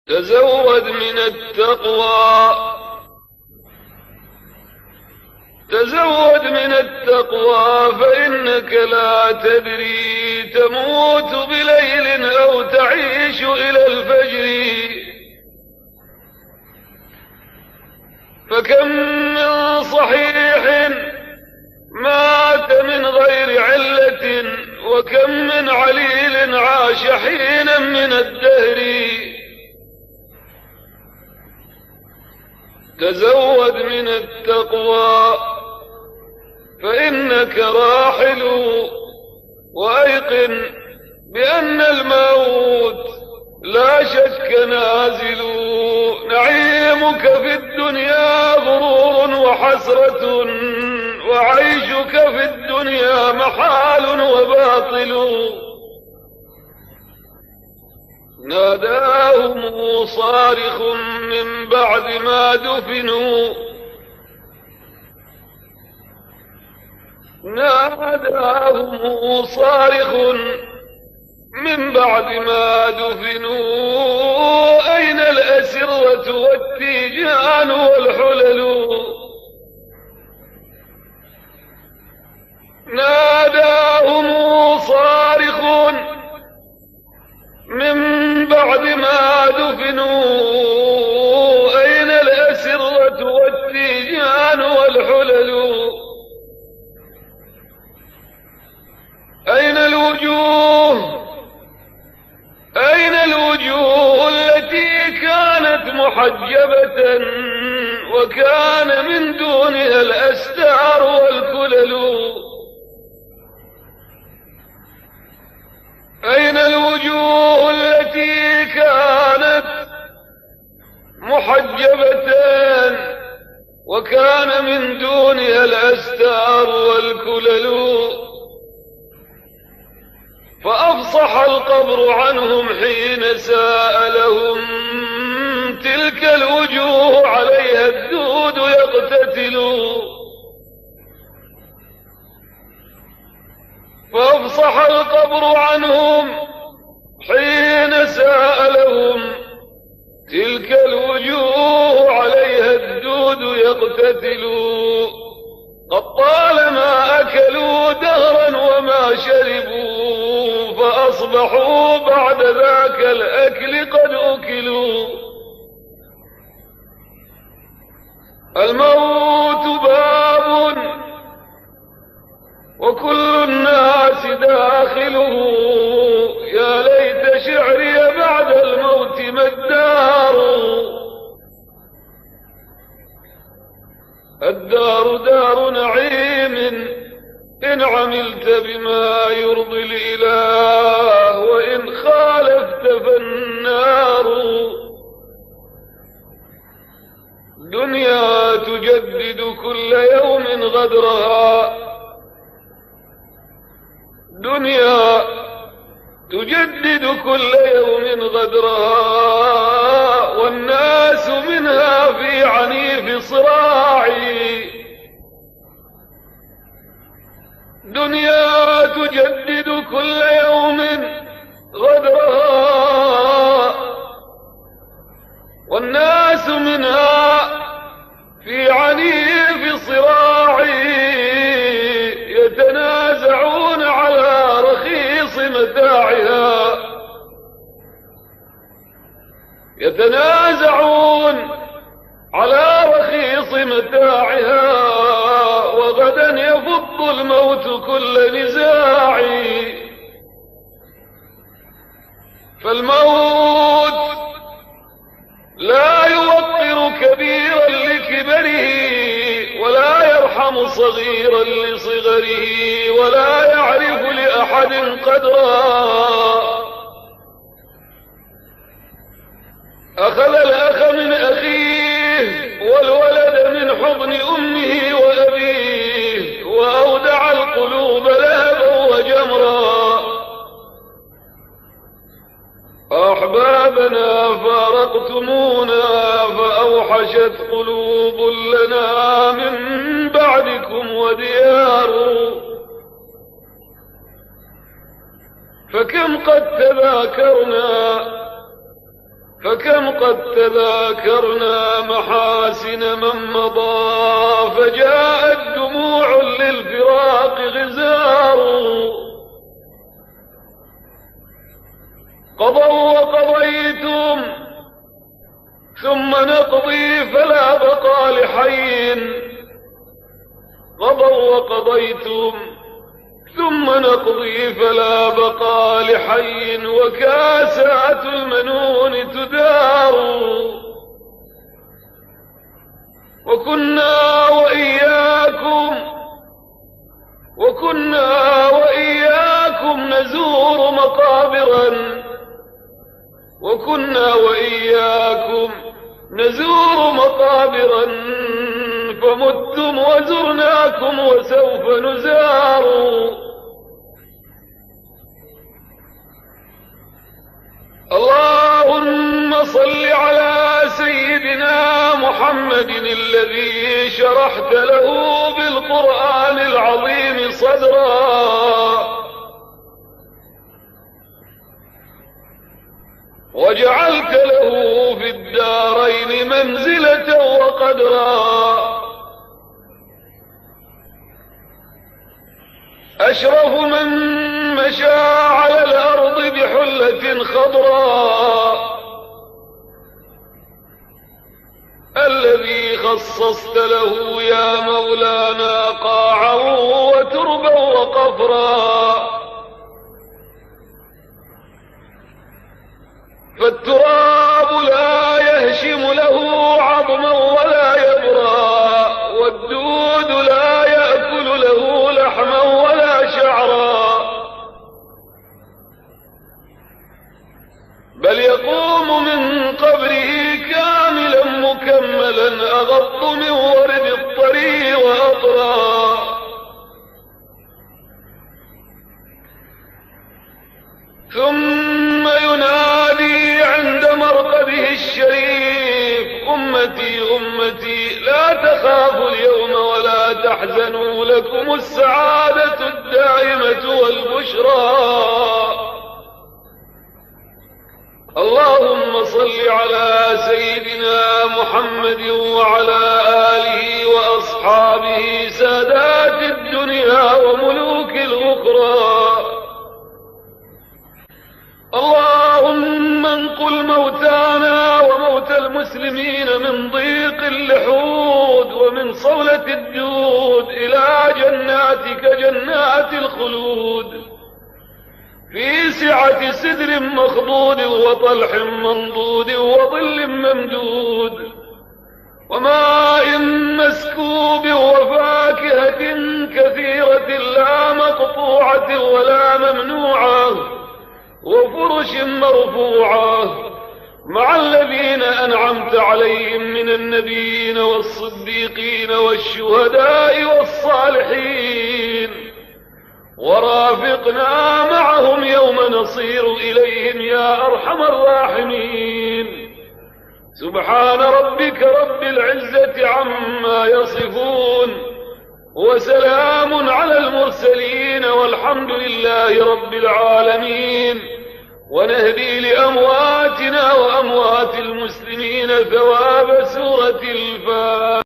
تزود من التقوى، تزود من التقوى فإنك لا تدري تموت بليل أو تعيش إلى الفجر. فكم من صحيح مات من غير علة، وكم من عليل عاش حينا من الدهر. تزود من التقوى فإنك راحل، وأيقن بأن الموت لا شك نازل. نعيمك في الدنيا غرور وحسرة، وعيشك في الدنيا محال وباطل. ناداهم صارخ من بعد ما دفنوا، ناداهم صارخ من بعد ما دفنوا: أين الأسرة والتيجان والحلل؟ ناداهم صارخ من بعد ما دفنوا: أين الأسرة والتيجان والحلل؟ أين الوجوه، أين الوجوه التي كانت محجبة وكان من دونها الأستار والكلل؟ أين الوجوه التي كانت محجبة وكان من دونها الأستار والكلل؟ فأفصح القبر عنهم حين سألهم: تلك الوجوه عليها الدود يقتتل. فأفصح القبر عنهم حين سألهم: تلك الوجوه عليها الدود يقتتل. قد طالما أكلوا دهرا وما شربوا، فأصبحوا بعد ذاك الأكل قد أكلوا. الموت باب وكل الناس داخله، يا ليت شعري بعد الموت ما الدار. الدار دار نعيم إن عملت بما يرضي الإله، وإن خالفت فالنار. دنيا تجدد كل يوم غدرها، دنيا تجدد كل يوم غدرها، والناس منها في عنيف صراع. دنيا تجدد كل يوم غدرها، والناس منها في عنيف صراع. يتنازعون على رخيص متاعها، يتنازعون على رخيص متاعها، وغدا يفض الموت كل نزاع. فالموت لا يوقر كبيرا لكبره، ولا يرحم صغيرا لصغره، ولا يعرف لأحد قدرا. أخذ الأخ من أخيه، والولد من حضن أمه وأبيه، وأودع القلوب لهبا وجمرا. أحبابنا فارقتمونا، فأوحشت قلوب لنا من بعدكم وديار. فكم قد تذاكرنا فكم قد تذاكرنا محاسن من مضى، فجاءت دموع للفراق غزار. قضوا وقضيتم ثم نقضي فلا بقى لحي، قضوا وقضيتم ثم نقضي فلا بقى لحي، وكاسات المنون تدار. وكنا وإياكم نزور مقابرا، فمتم وزرناكم وسوف نزار. اللهم صل على سيدنا محمد الذي شرحت له بالقرآن العظيم صدرا، وجعلت له في الدارين منزلة وقدرا. أشرف من مشى على الأرض بحلة خضراء، الذي خصصت له يا مولانا قاعا وتربا وقفرا. فالتراب لا يهشم له عظما ولا يبرى، والدود لا يأكل له لحما ولا شعرا، بل يقوم من قبره كاملا مكملا أغض من ورد الطري وأطرى. ثم ينادي عند مرقده الشريف: أمتي أمتي لا تخافوا اليوم ولا تحزنوا، لكم السعادة الدائمة والبشرى. اللهم صل على سيدنا محمد وعلى آله وأصحابه سادات الدنيا وملوك الأخرى. اللهم انقل موتانا وموتى المسلمين من ضيق اللحود ومن صولة الدود إلى جناتك جنات الخلود، في سعة سدر مخضود وطلح منضود وظل ممدود وماء مسكوب وفاكهة كثيرة لا مقطوعة ولا ممنوعة وفرش مرفوعة، مع الذين أنعمت عليهم من النبيين والصديقين والشهداء والصالحين، ورافقنا معهم يوم نصير إليهم يا أرحم الراحمين. سبحان ربك رب العزة عما يصفون، وسلام على المرسلين، والحمد لله رب العالمين. ونهدي لأمواتنا وأموات المسلمين ثواب سورة الفاتحة.